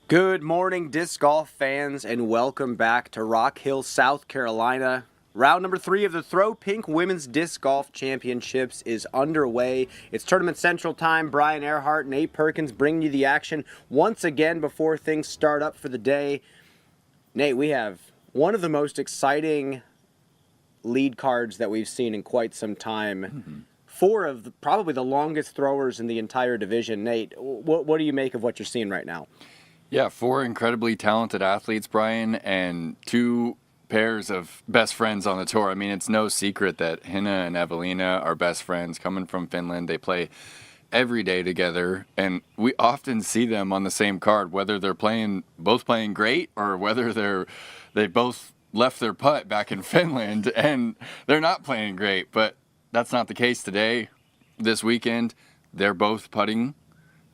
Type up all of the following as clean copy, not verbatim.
Good morning, disc golf fans, and welcome back to Rock Hill, South Carolina. Round number 3 of the Throw Pink Women's Disc Golf Championships is underway. It's Tournament Central time. Brian Earhart and Nate Perkins bringing you the action once again before things start up for the day. Nate, we have one of the most exciting lead cards that we've seen in quite some time. 4 of probably the longest throwers in the entire division. Nate, what do you make of what you're seeing right now? Yeah, 4 incredibly talented athletes, Brian, and 2 pairs of best friends on the tour. I mean, it's no secret that Hinna and Evelina are best friends coming from Finland. They play every day together, and we often see them on the same card, whether they're both playing great or whether they both left their putt back in Finland and they're not playing great. But that's not the case today. This weekend, they're both putting.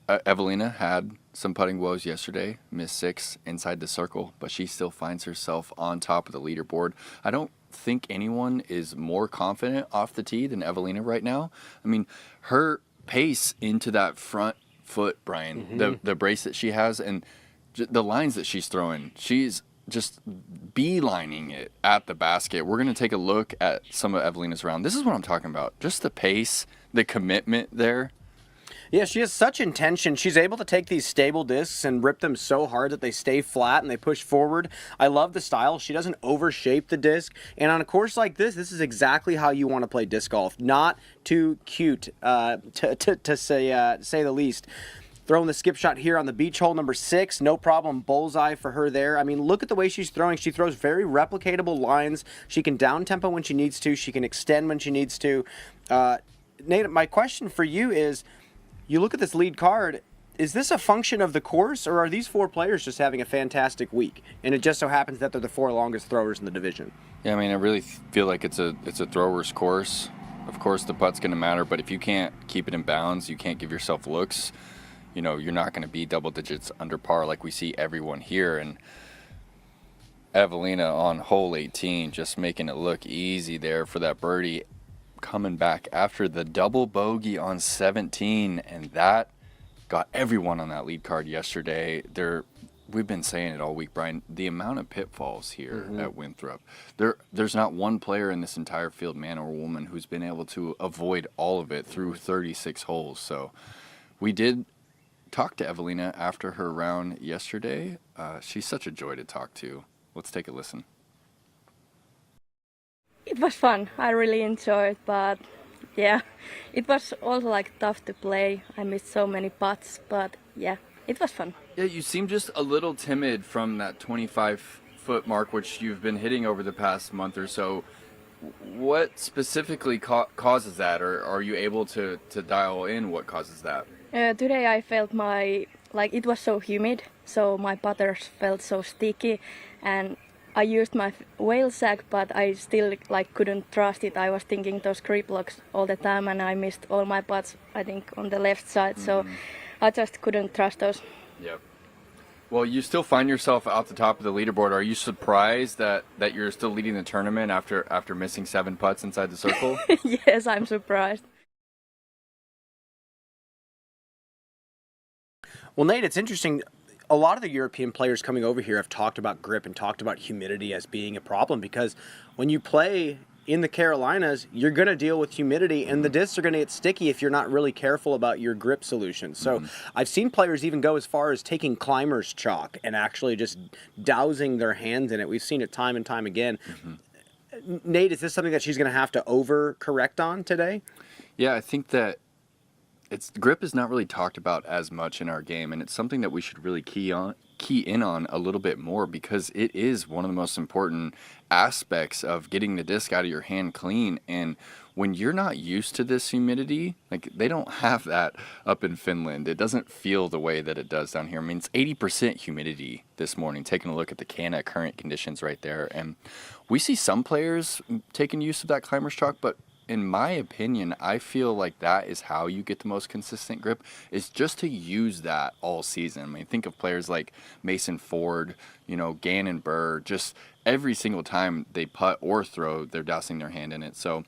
Evelina had some putting woes yesterday, missed 6 inside the circle, but she still finds herself on top of the leaderboard. I don't think anyone is more confident off the tee than Evelina right now. I mean, her pace into that front foot, Brian, the brace that she has and the lines that she's throwing, she's just beelining it at the basket. We're going to take a look at some of Evelina's round. This is what I'm talking about. Just the pace, the commitment there. Yeah, she has such intention. She's able to take these stable discs and rip them so hard that they stay flat and they push forward. I love the style. She doesn't overshape the disc. And on a course like this is exactly how you want to play disc golf. Not too cute, to say the least. Throwing the skip shot here on the beach hole, number 6. No problem. Bullseye for her there. I mean, look at the way she's throwing. She throws very replicatable lines. She can down tempo when she needs to. She can extend when she needs to. Nate, my question for you is, you look at this lead card, is this a function of the course, or are these 4 players just having a fantastic week? And it just so happens that they're the 4 longest throwers in the division. Yeah, I mean, I really feel like it's a thrower's course. Of course, the putt's going to matter, but if you can't keep it in bounds, you can't give yourself looks, you're not going to be double digits under par like we see everyone here. And Evelina on hole 18 just making it look easy there for that birdie, coming back after the double bogey on 17, and that got everyone on that lead card yesterday. We've been saying it all week, Brian, the amount of pitfalls here at Winthrop. There's not one player in this entire field, man or woman, who's been able to avoid all of it through 36 holes. So we did talk to Evelina after her round yesterday. She's such a joy to talk to. Let's take a listen. It was fun. I really enjoyed, but yeah, it was also tough to play. I missed so many putts, but yeah, it was fun. Yeah, you seem just a little timid from that 25-foot mark, which you've been hitting over the past month or so. What specifically causes that, or are you able to dial in what causes that? Today I felt it was so humid, so my putters felt so sticky, and I used my whale sack, but I still couldn't trust it. I was thinking those grip locks all the time, and I missed all my putts, I think, on the left side. So I just couldn't trust those. Yep. Well, you still find yourself out the top of the leaderboard. Are you surprised that you're still leading the tournament after missing 7 putts inside the circle? Yes, I'm surprised. Well, Nate, it's interesting. A lot of the European players coming over here have talked about grip and talked about humidity as being a problem, because when you play in the Carolinas, you're going to deal with humidity, and the discs are going to get sticky if you're not really careful about your grip solution. So I've seen players even go as far as taking climber's chalk and actually just dousing their hands in it. We've seen it time and time again. Nate, is this something that she's going to have to overcorrect on today? Yeah, I think that grip is not really talked about as much in our game, and it's something that we should really key in on a little bit more, because it is one of the most important aspects of getting the disc out of your hand clean. And when you're not used to this humidity, they don't have that up in Finland. It doesn't feel the way that it does down here. I mean, it's 80% humidity this morning, taking a look at the Canada current conditions right there. And we see some players taking use of that climber's chalk, but in my opinion, I feel like that is how you get the most consistent grip, is just to use that all season. I mean, think of players like Mason Ford, Gannon Burr, just every single time they putt or throw, they're dousing their hand in it. So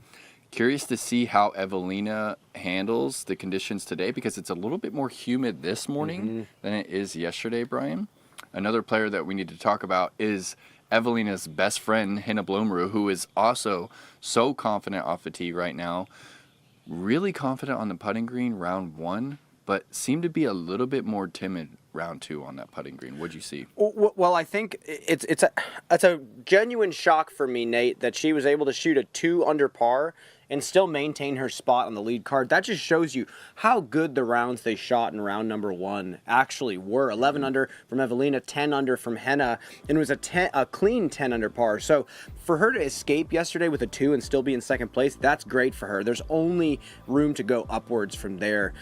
curious to see how Evelina handles the conditions today, because it's a little bit more humid this morning than it is yesterday, Brian. another player that we need to talk about is Evelina's best friend, Hinna Blomru, who is also so confident off the tee right now. Really confident on the putting green round 1, but seemed to be a little bit more timid round 2 on that putting green. What'd you see? Well, I think it's a genuine shock for me, Nate, that she was able to shoot a 2 under par and still maintain her spot on the lead card. That just shows you how good the rounds they shot in round number 1 actually were. 11 under from Evelina, 10 under from Henna, and it was a clean 10 under par. So for her to escape yesterday with a 2 and still be in second place, that's great for her. There's only room to go upwards from there.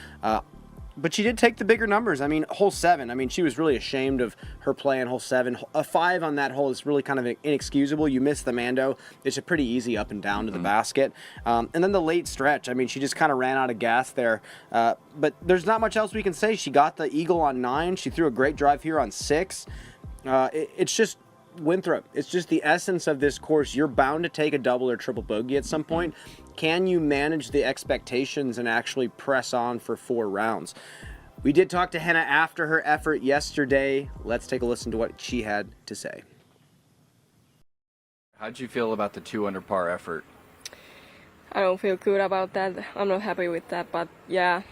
But she did take the bigger numbers. I mean, hole 7, I mean, she was really ashamed of her play on hole 7. A 5 on that hole is really kind of inexcusable. You miss the Mando. It's a pretty easy up and down to the basket. And then the late stretch, I mean, she just kind of ran out of gas there. But there's not much else we can say. She got the eagle on 9. She threw a great drive here on 6. It's just Winthrop. It's just the essence of this course. You're bound to take a double or triple bogey at some point. Can you manage the expectations and actually press on for 4 rounds? We did talk to Henna after her effort yesterday. Let's take a listen to what she had to say. How'd you feel about the 2 under par effort? I don't feel good about that. I'm not happy with that, but yeah,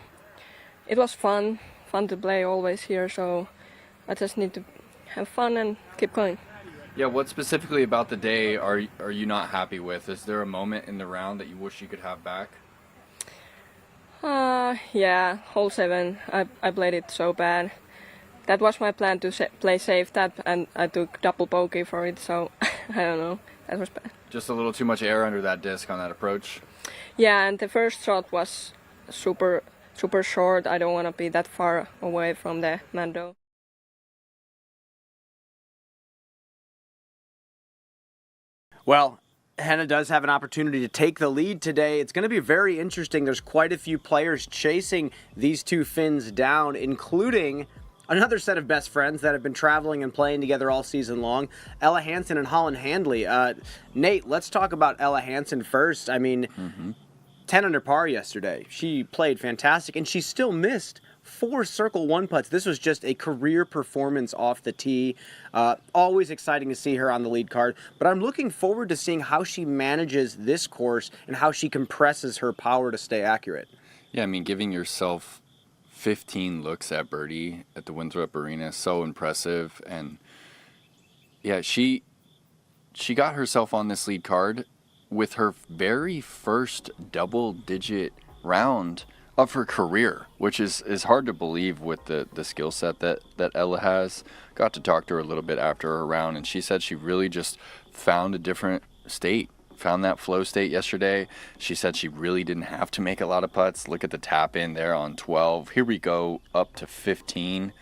it was fun to play always here, so I just need to have fun and keep going. Yeah, what specifically about the day are you not happy with? Is there a moment in the round that you wish you could have back? Yeah, hole 7, I played it so bad. That was my plan to play safe that, and I took double bogey for it, so I don't know, that was bad. Just a little too much air under that disc on that approach? Yeah, and the first shot was super short. I don't want to be that far away from the Mando. Well, Henna does have an opportunity to take the lead today. It's going to be very interesting. There's quite a few players chasing these 2 Finns down, including another set of best friends that have been traveling and playing together all season long, Ella Hansen and Holland Handley. Nate, let's talk about Ella Hansen first. I mean, 10 under par yesterday. She played fantastic, and she still missed 4 circle 1 putts. This was just a career performance off the tee. Always exciting to see her on the lead card, but I'm looking forward to seeing how she manages this course and how she compresses her power to stay accurate. Yeah, I mean, giving yourself 15 looks at birdie at the Winthrop Arena is so impressive. And yeah, she got herself on this lead card with her very first double-digit round of her career, which is hard to believe with the skill set that Ella has. Got to talk to her a little bit after her round, and she said she really just found a different state, found that flow state yesterday. She said she really didn't have to make a lot of putts. Look at the tap in there on 12. Here we go up to 15.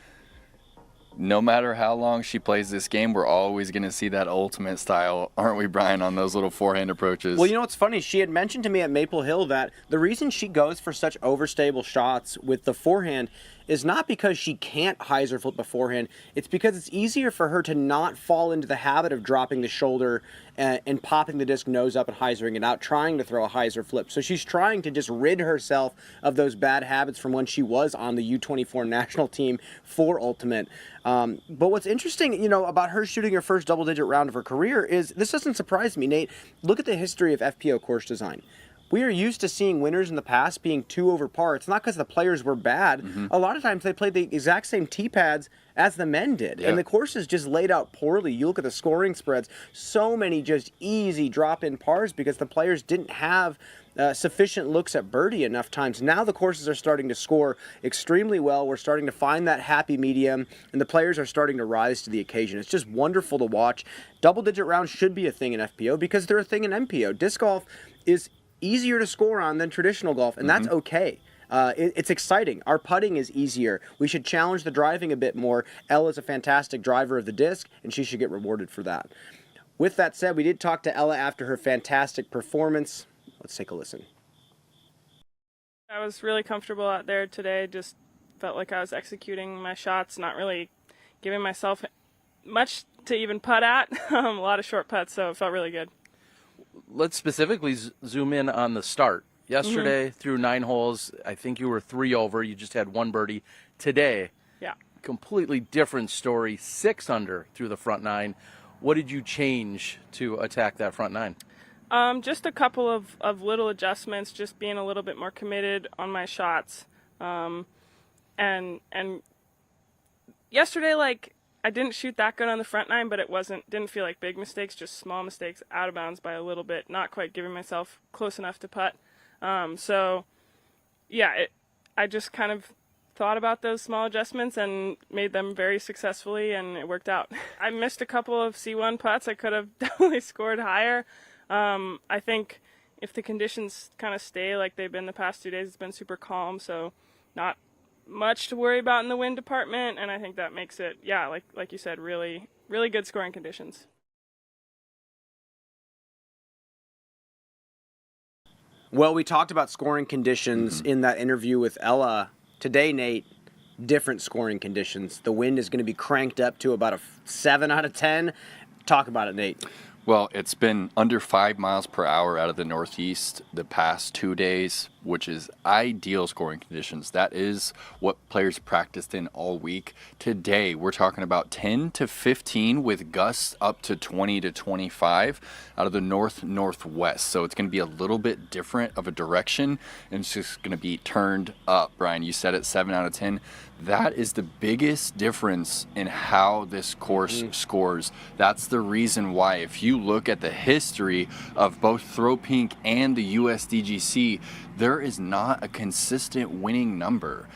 No matter how long she plays this game, we're always going to see that ultimate style, aren't we, Brian, on those little forehand approaches? Well, you know what's funny? She had mentioned to me at Maple Hill that the reason she goes for such overstable shots with the forehand is not because she can't hyzer flip beforehand. It's because it's easier for her to not fall into the habit of dropping the shoulder and popping the disc nose up and hyzering it out, trying to throw a hyzer flip. So she's trying to just rid herself of those bad habits from when she was on the U24 national team for Ultimate. But what's interesting, about her shooting her first double-digit round of her career is, this doesn't surprise me, Nate. Look at the history of FPO course design. We are used to seeing winners in the past being 2 over par. It's not because the players were bad. A lot of times they played the exact same tee pads as the men did. Yeah. And the course is just laid out poorly. You look at the scoring spreads, so many just easy drop-in pars because the players didn't have sufficient looks at birdie enough times. Now the courses are starting to score extremely well. We're starting to find that happy medium, and the players are starting to rise to the occasion. It's just wonderful to watch. Double-digit rounds should be a thing in FPO because they're a thing in MPO. Disc golf is easier to score on than traditional golf, and that's okay. It's exciting. Our putting is easier. We should challenge the driving a bit more. Ella's a fantastic driver of the disc, and she should get rewarded for that. With that said, we did talk to Ella after her fantastic performance. Let's take a listen. I was really comfortable out there today. Just felt like I was executing my shots, not really giving myself much to even putt at. A lot of short putts, so it felt really good. Let's specifically zoom in on the start. Yesterday, through 9 holes, I think you were 3 over. You just had 1 birdie. Today, Yeah. completely different story, 6 under through the front 9. What did you change to attack that front 9? Just a couple of little adjustments, just being a little bit more committed on my shots. And yesterday, like, I didn't shoot that good on the front 9, but didn't feel like big mistakes, just small mistakes, out of bounds by a little bit, not quite giving myself close enough to putt. So yeah, I just kind of thought about those small adjustments and made them very successfully, and it worked out. I missed a couple of C1 putts. I could have definitely scored higher. I think if the conditions kind of stay like they've been the past 2 days, it's been super calm, so not much to worry about in the wind department, and I think that makes it, yeah, like you said, really, really good scoring conditions. Well, we talked about scoring conditions in that interview with Ella. Today, Nate, different scoring conditions. The wind is going to be cranked up to about a 7 out of 10. Talk about it, Nate. Well, it's been under 5 miles per hour out of the northeast the past 2 days, which is ideal scoring conditions. That is what players practiced in all week. Today, we're talking about 10 to 15 with gusts up to 20 to 25 out of the north-northwest. So it's going to be a little bit different of a direction, and it's just going to be turned up. Brian, you said it, 7 out of 10. That is the biggest difference in how this course scores. That's the reason why, if you look at the history of both Throw Pink and the USDGC, there is not a consistent winning number.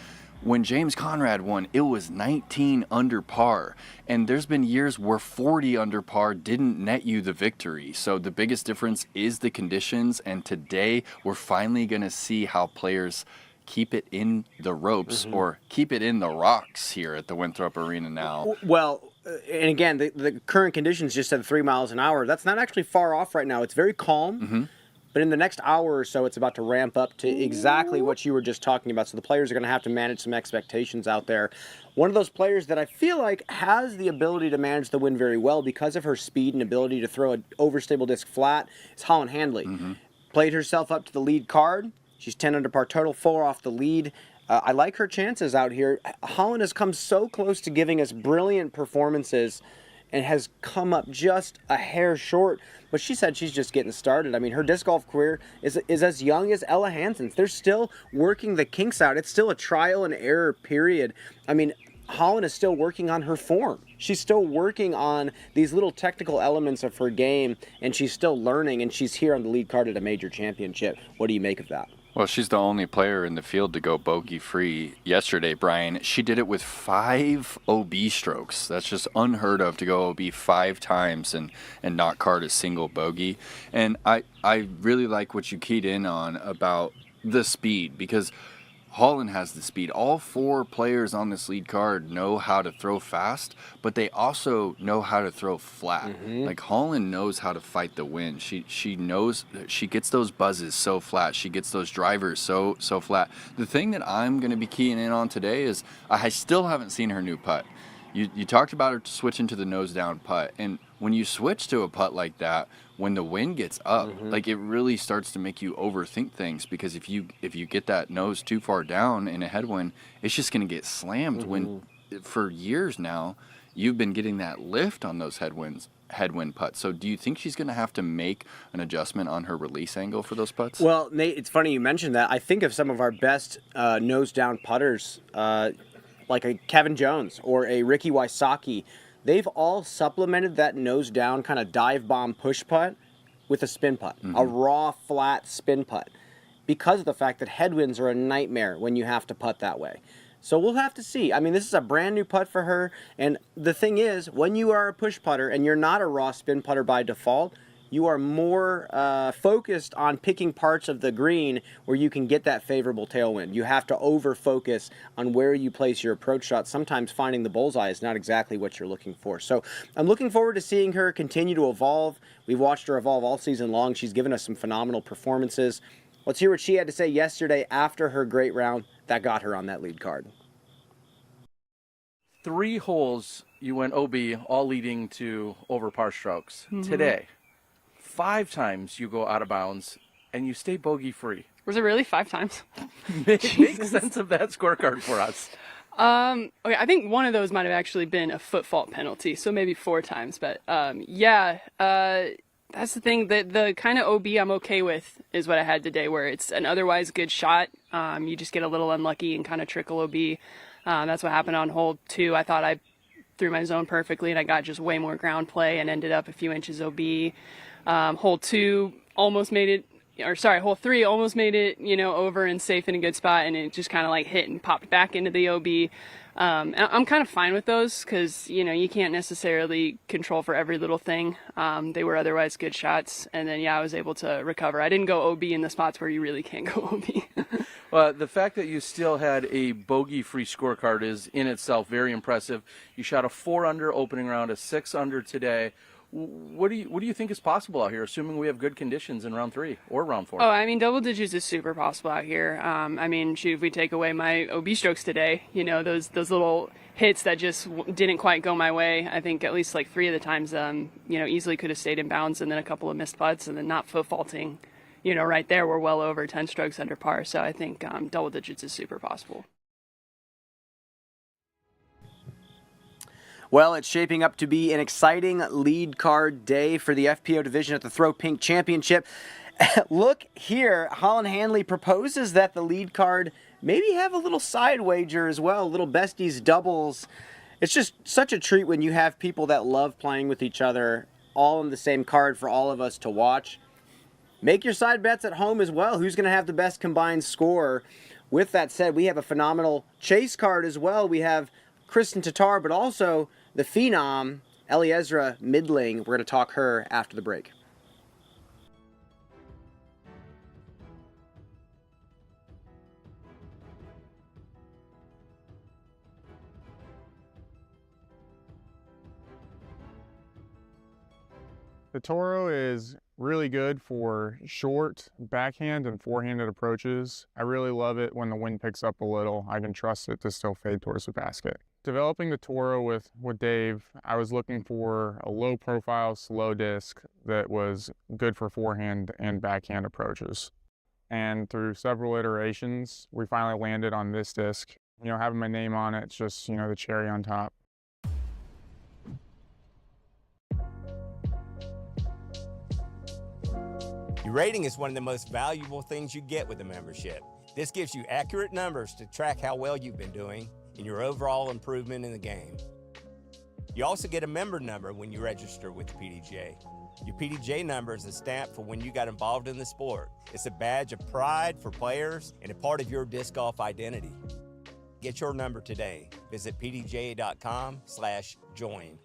When James Conrad won, it was 19 under par, and there's been years where 40 under par didn't net you the victory. So the biggest difference is the conditions, and today we're finally going to see how players keep it in the ropes or keep it in the rocks here at the Winthrop Arena now. Well, and again, the current conditions just said 3 miles an hour. That's not actually far off right now. It's very calm. But in the next hour or so, it's about to ramp up to exactly what you were just talking about. So the players are going to have to manage some expectations out there. One of those players that I feel like has the ability to manage the wind very well because of her speed and ability to throw an overstable disc flat is Holland Handley. Played herself up to the lead card. She's 10 under par total, 4 off the lead. I like her chances out here. Holland has come so close to giving us brilliant performances and has come up just a hair short. But she said she's just getting started. I mean, her disc golf career is as young as Ella Hansen's. They're still working the kinks out. It's still a trial and error period. I mean, Holland is still working on her form. She's still working on these little technical elements of her game, and she's still learning, and she's here on the lead card at a major championship. What do you make of that? Well, she's the only player in the field to go bogey-free yesterday, Brian. She did it with 5 OB strokes. That's just unheard of, to go OB 5 times and not card a single bogey. And I really like what you keyed in on about the speed, because Holland has the speed. All 4 players on this lead card know how to throw fast, but they also know how to throw flat. Like, Holland knows how to fight the wind. She knows, she gets those buzzes so flat. She gets those drivers so flat. The thing that I'm going to be keying in on today is I still haven't seen her new putt. You talked about her switching to the nose down putt, and when you switch to a putt like that, when the wind gets up, like, it really starts to make you overthink things, because if you get that nose too far down in a headwind, it's just going to get slammed. When for years now you've been getting that lift on those headwind putts. So do you think she's going to have to make an adjustment on her release angle for those putts? Well, Nate, it's funny you mentioned that. I think of some of our best nose down putters, like a Kevin Jones or a Ricky Wysocki. They've all supplemented that nose down kind of dive bomb push putt with a spin putt, a raw, flat spin putt, because of the fact that headwinds are a nightmare when you have to putt that way. So we'll have to see. I mean, this is a brand new putt for her. And the thing is, when you are a push putter and you're not a raw spin putter by default, you are more focused on picking parts of the green where you can get that favorable tailwind. You have to over-focus on where you place your approach shot. Sometimes finding the bullseye is not exactly what you're looking for. So I'm looking forward to seeing her continue to evolve. We've watched her evolve all season long. She's given us some phenomenal performances. Let's hear what she had to say yesterday after her great round that got her on that lead card. 3 holes you went OB, all leading to over par strokes. Today, 5 times you go out of bounds and you stay bogey free. Was it really 5 times? Make sense of that scorecard for us. Okay, I think one of those might have actually been a foot fault penalty, so maybe 4 times. But that's the thing. The kind of OB I'm okay with is what I had today, where it's an otherwise good shot. You just get a little unlucky and kind of trickle OB. That's what happened on hole 2. I thought I threw my zone perfectly, and I got just way more ground play and ended up a few inches OB. Hole 2 almost made it. Hole 3 almost made it, over and safe in a good spot, and it just kind of like hit and popped back into the OB. I'm kind of fine with those because, you can't necessarily control for every little thing. They were otherwise good shots, and then, I was able to recover. I didn't go OB in the spots where you really can't go OB. Well, the fact that you still had a bogey-free scorecard is in itself very impressive. You shot a 4 under opening round, a 6 under today. What do you think is possible out here, assuming we have good conditions in round 3 or round 4? Oh, I mean, double digits is super possible out here. If we take away my OB strokes today, those little hits that just didn't quite go my way. I think at least like 3 of the times, easily could have stayed in bounds, and then a couple of missed putts, and then not foot faulting. Right there, we're well over 10 strokes under par. So I think double digits is super possible. Well, it's shaping up to be an exciting lead card day for the FPO Division at the Throw Pink Championship. Look here, Holland Hanley proposes that the lead card maybe have a little side wager as well, little besties doubles. It's just such a treat when you have people that love playing with each other all in the same card for all of us to watch. Make your side bets at home as well. Who's going to have the best combined score? With that said, we have a phenomenal chase card as well. We have Kristen Tatar, but also the phenom, Eliezer Midling. We're going to talk her after the break. The Toro is really good for short backhand and forehanded approaches. I really love it when the wind picks up a little. I can trust it to still fade towards the basket. Developing the Toro with Dave, I was looking for a low profile, slow disc that was good for forehand and backhand approaches. And through several iterations, we finally landed on this disc. Having my name on it, it's just, the cherry on top. Your rating is one of the most valuable things you get with a membership. This gives you accurate numbers to track how well you've been doing and your overall improvement in the game. You also get a member number when you register with the PDJ. Your PDJ number is a stamp for when you got involved in the sport. It's a badge of pride for players and a part of your disc golf identity. Get your number today. Visit pdj.com/join.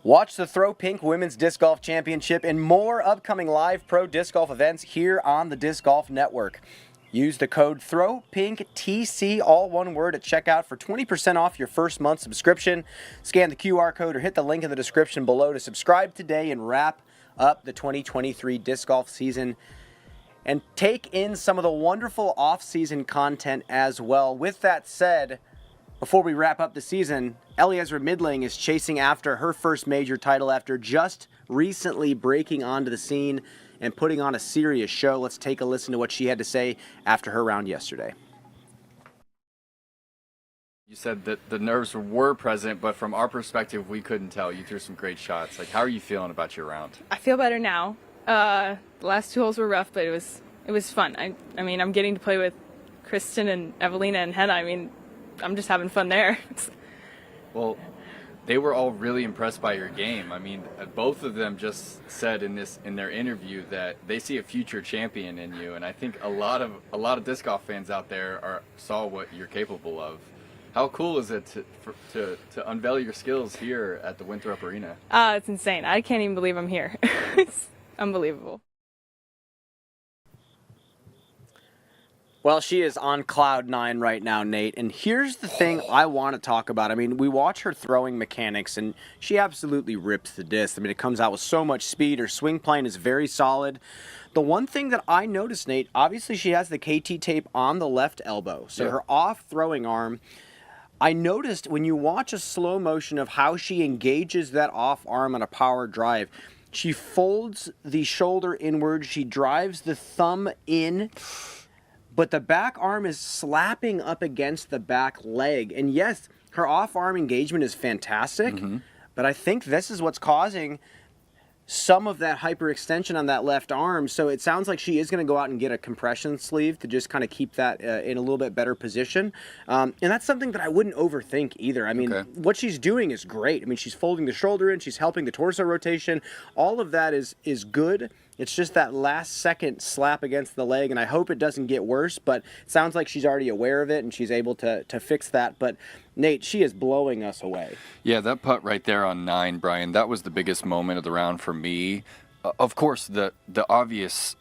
Watch the Throw Pink Women's Disc Golf Championship and more upcoming live pro disc golf events here on the Disc Golf Network. Use the code THROWPINKTC, all one word, at checkout for 20% off your first month subscription. Scan the QR code or hit the link in the description below to subscribe today and wrap up the 2023 disc golf season and take in some of the wonderful off-season content as well. With that said, before we wrap up the season, Eliezer Midling is chasing after her first major title after just recently breaking onto the scene and putting on a serious show. Let's take a listen to what she had to say after her round yesterday. You said that the nerves were present, but from our perspective, we couldn't tell. You threw some great shots. How are you feeling about your round? I feel better now. The last 2 holes were rough, but it was fun. I mean, I'm getting to play with Kristen and Evelina and Henna. I mean, I'm just having fun there. Well, they were all really impressed by your game. I mean, both of them just said in their interview that they see a future champion in you, and I think a lot of disc golf fans out there saw what you're capable of. How cool is it to unveil your skills here at the Winthrop Arena? It's insane. I can't even believe I'm here. It's unbelievable. Well, she is on cloud 9 right now, Nate. And here's the thing I want to talk about. I mean, we watch her throwing mechanics, and she absolutely rips the disc. I mean, it comes out with so much speed. Her swing plane is very solid. The one thing that I noticed, Nate, obviously she has the KT tape on the left elbow. So her off throwing arm, I noticed when you watch a slow motion of how she engages that off arm on a power drive, she folds the shoulder inward, she drives the thumb in, but the back arm is slapping up against the back leg. And yes, her off arm engagement is fantastic, but I think this is what's causing some of that hyperextension on that left arm. So it sounds like she is going to go out and get a compression sleeve to just kind of keep that in a little bit better position. And that's something that I wouldn't overthink either. I mean, what she's doing is great. I mean, she's folding the shoulder in, she's helping the torso rotation. All of that is good. It's just that last second slap against the leg, and I hope it doesn't get worse, but it sounds like she's already aware of it and she's able to fix that. But Nate, she is blowing us away. Yeah, that putt right there on 9, Brian, that was the biggest moment of the round for me. Of course, the obvious,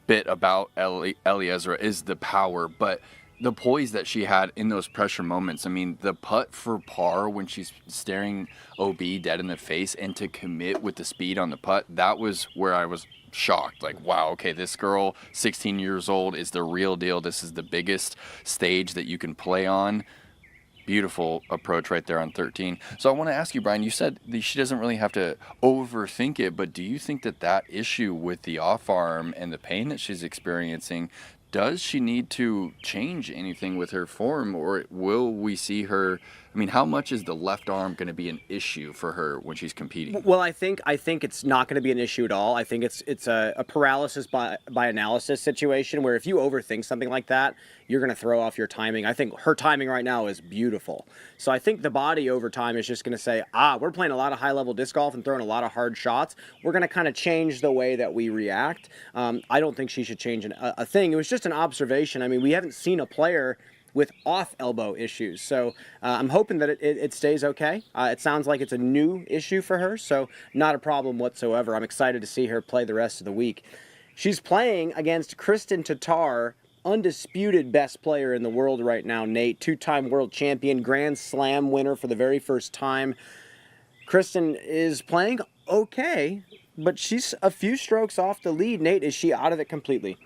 bit about Eliezer is the power, but the poise that she had in those pressure moments. I mean, the putt for par when she's staring OB dead in the face and to commit with the speed on the putt, that was where I was shocked. Like, wow, okay, this girl, 16 years old, is the real deal. This is the biggest stage that you can play on. Beautiful approach right there on 13. So I want to ask you, Brian, you said that she doesn't really have to overthink it, but do you think that issue with the off arm and the pain that she's experiencing, does she need to change anything with her form, or will we see her? I mean, how much is the left arm going to be an issue for her when she's competing? Well, I think it's not going to be an issue at all. I think it's a paralysis by analysis situation where if you overthink something like that, you're going to throw off your timing. I think her timing right now is beautiful. So I think the body over time is just going to say, we're playing a lot of high-level disc golf and throwing a lot of hard shots. We're going to kind of change the way that we react. I don't think she should change a thing. It was just an observation. I mean, we haven't seen a player with off elbow issues. So I'm hoping that it stays okay. It sounds like it's a new issue for her, so not a problem whatsoever. I'm excited to see her play the rest of the week. She's playing against Kristen Tatar, undisputed best player in the world right now, Nate, two-time world champion, Grand Slam winner for the very first time. Kristen is playing okay, but she's a few strokes off the lead. Nate, is she out of it completely?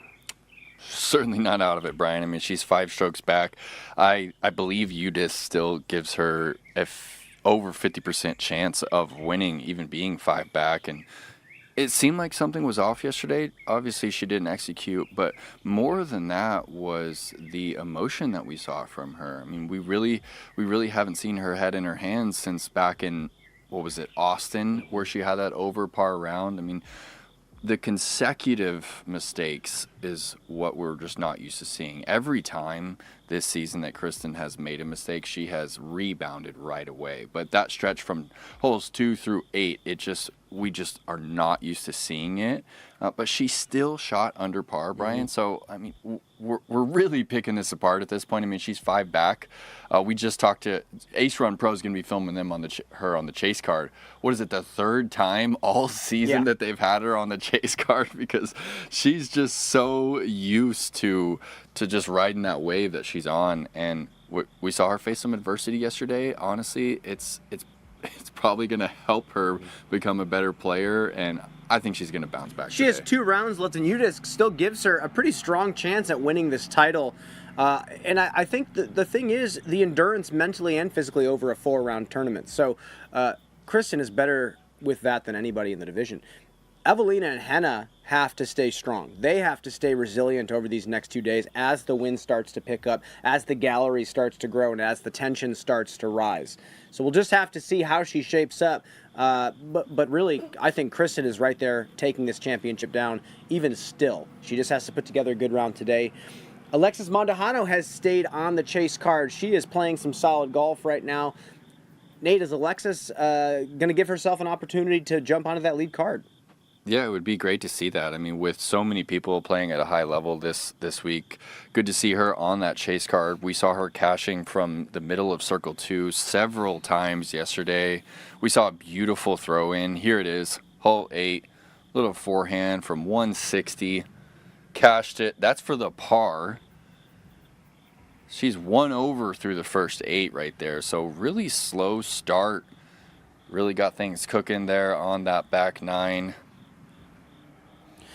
Certainly not out of it, Brian. I mean, she's 5 strokes back. I believe UDIS still gives her over 50% chance of winning, even being 5 back. And it seemed like something was off yesterday. Obviously, she didn't execute, but more than that was the emotion that we saw from her. I mean, we really haven't seen her head in her hands since back in, Austin, where she had that over par round. I mean, the consecutive mistakes is what we're just not used to seeing. Every time this season that Kristen has made a mistake, she has rebounded right away. But that stretch from holes 2 through 8, we just are not used to seeing it. But she still shot under par, Brian. So, I mean, we're really picking this apart at this point. I mean, she's 5 back. We just talked to Ace Run Pro is going to be filming them on her on the chase card. What is it, the 3rd time all season that they've had her on the chase card? Because she's just so used to just riding that wave that she's on. And we saw her face some adversity yesterday. Honestly, it's probably going to help her become a better player, and I think she's going to bounce back. She has 2 rounds left, and UDIS still gives her a pretty strong chance at winning this title. And I think the thing is the endurance mentally and physically over a 4-round tournament. So Kristen is better with that than anybody in the division. Evelina and Henna have to stay strong. They have to stay resilient over these next 2 days as the wind starts to pick up, as the gallery starts to grow, and as the tension starts to rise. So we'll just have to see how she shapes up. But really, I think Kristen is right there taking this championship down even still. She just has to put together a good round today. Alexis Mahano has stayed on the chase card. She is playing some solid golf right now. Nate, is Alexis going to give herself an opportunity to jump onto that lead card? Yeah, it would be great to see that. I mean, with so many people playing at a high level this week, good to see her on that chase card. We saw her cashing from the middle of Circle 2 several times yesterday. We saw a beautiful throw in. Here it is, hole 8, little forehand from 160. cashed it. That's for the par. She's 1 over through the first 8 right there. So really slow start. Really got things cooking there on that back 9.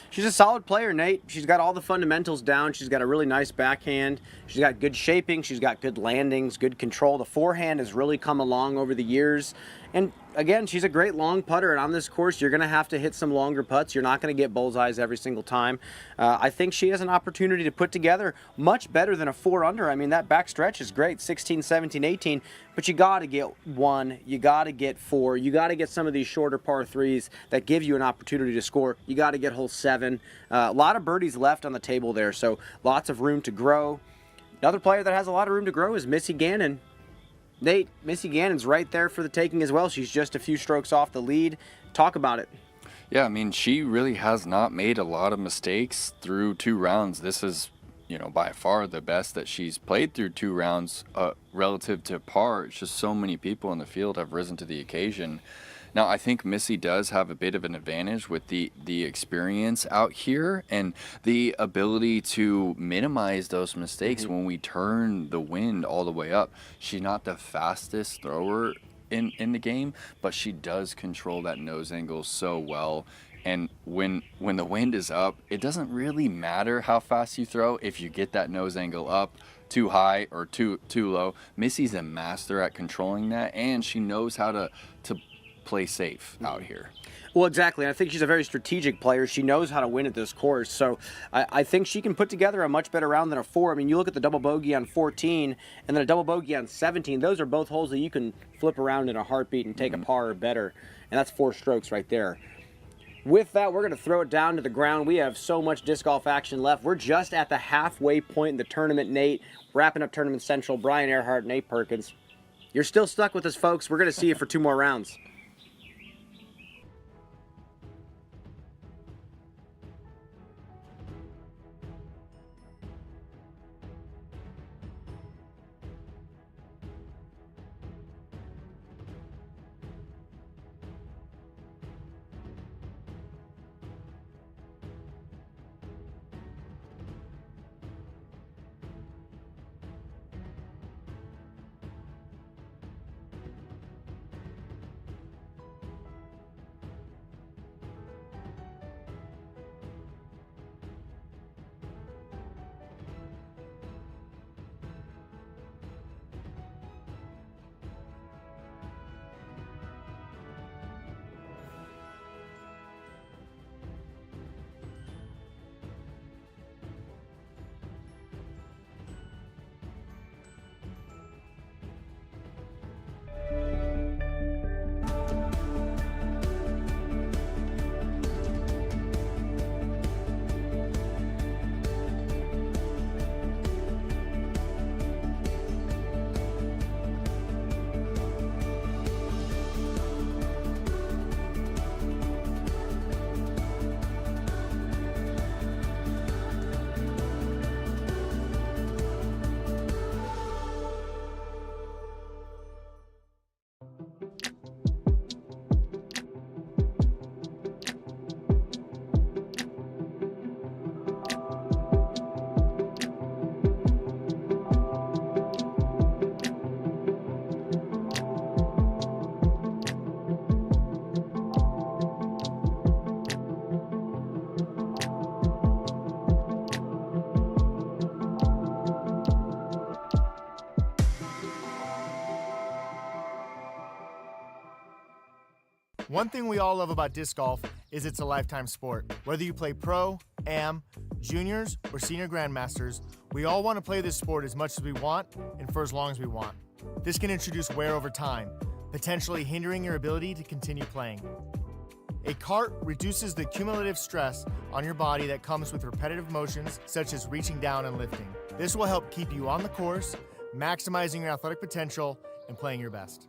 She's a solid player, Nate. She's got all the fundamentals down. She's got a really nice backhand. She's got good shaping. She's got good landings, good control. The forehand has really come along over the years. And again, she's a great long putter. And on this course, you're going to have to hit some longer putts. You're not going to get bullseyes every single time. I think she has an opportunity to put together much better than a 4-under. I mean, that back stretch is great, 16, 17, 18. But you got to get 1. You got to get 4. You got to get some of these shorter par 3s that give you an opportunity to score. You got to get hole 7. A lot of birdies left on the table there, so lots of room to grow. Another player that has a lot of room to grow is Missy Ganon. Nate, Missy Ganon's right there for the taking as well. She's just a few strokes off the lead. Talk about it. Yeah, I mean, she really has not made a lot of mistakes through 2 rounds. This is, by far the best that she's played through 2 rounds relative to par. It's just so many people in the field have risen to the occasion. Now, I think Missy does have a bit of an advantage with the experience out here and the ability to minimize those mistakes when we turn the wind all the way up. She's not the fastest thrower in the game, but she does control that nose angle so well. And when the wind is up, it doesn't really matter how fast you throw if you get that nose angle up too high or too low. Missy's a master at controlling that, and she knows how to play safe out here. Well, exactly. And I think she's a very strategic player. She knows how to win at this course. So I think she can put together a much better round than a 4. I mean, you look at the double bogey on 14 and then a double bogey on 17. Those are both holes that you can flip around in a heartbeat and take a par or better. And that's 4 strokes right there. With that, we're going to throw it down to the ground. We have so much disc golf action left. We're just at the halfway point in the tournament, Nate. Wrapping up Tournament Central. Brian Earhart, Nate Perkins. You're still stuck with us, folks. We're going to see you for 2 more rounds. One thing we all love about disc golf is it's a lifetime sport. Whether you play pro, am, juniors, or senior grandmasters, we all want to play this sport as much as we want and for as long as we want. This can introduce wear over time, potentially hindering your ability to continue playing. A cart reduces the cumulative stress on your body that comes with repetitive motions such as reaching down and lifting. This will help keep you on the course, maximizing your athletic potential, and playing your best.